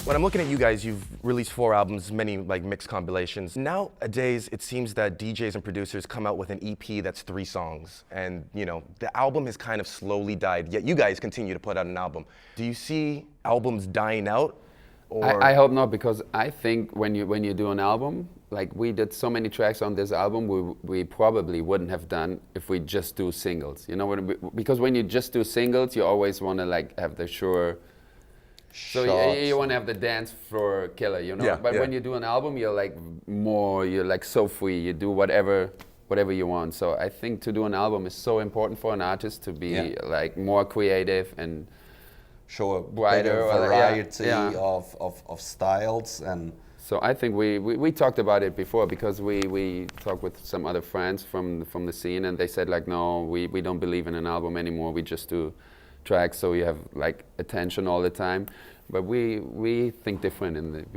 When I'm looking at you guys, you've released 4 albums, many like mixed compilations. Nowadays, it seems that DJs and producers come out with an EP that's 3 songs, and you know the album has kind of slowly died. Yet you guys continue to put out an album. Do you see albums dying out? Or? I hope not, because I think when you do an album, like we did so many tracks on this album, we probably wouldn't have done if we just do singles. You know, because when you just do singles, you always want to like have the sure. So you want to have the dance floor killer, you know. Yeah, but when you do an album, you're like so free. You do whatever you want. So I think to do an album is so important for an artist to be like more creative and show a brighter variety of styles. And so I think we talked about it before, because we talked with some other friends from the scene, and they said like, no, we don't believe in an album anymore. We just do tracks, so you have like attention all the time. But we think different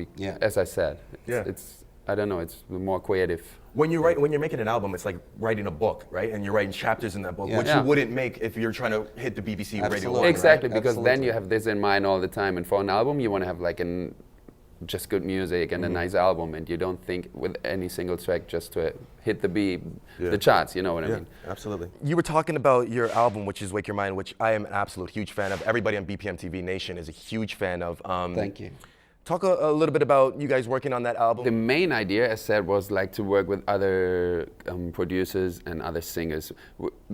as I said. It's I don't know, it's more creative. When you're making an album, it's like writing a book, right? And you're writing chapters in that book, which you wouldn't make if you're trying to hit the BBC radio. Exactly, right? because then you have this in mind all the time. And for an album, you want to have like just good music and a nice album, and you don't think with any single track just to hit the charts, you know what I mean? Absolutely. You were talking about your album, which is Wake Your Mind, which I am an absolute huge fan of. Everybody on BPM TV Nation is a huge fan of. Thank you. Talk a little bit about you guys working on that album. The main idea, as said, was like to work with other producers and other singers.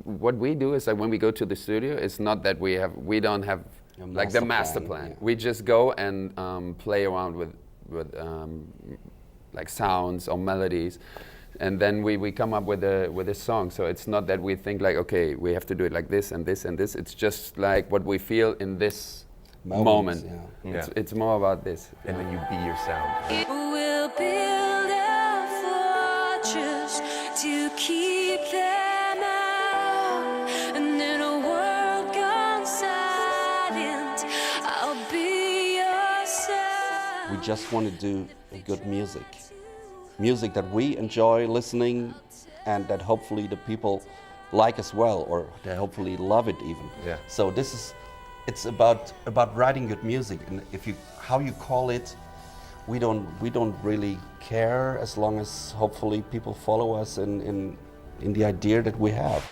What we do is like when we go to the studio, it's not that we don't have like the master plan. We just go and play around with like sounds or melodies, and then we come up with a song. So it's not that we think like, okay, we have to do it like this and this and this. It's just like what we feel in this moment. It's more about this. And then you be your sound. We'll build a fortress to keep them out, and in a world gone silent, I'll be your sound. We just want to do good music that we enjoy listening, and that hopefully the people like as well, or they hopefully love it even. So it's about writing good music, and how you call it, we don't really care, as long as hopefully people follow us in the idea that we have.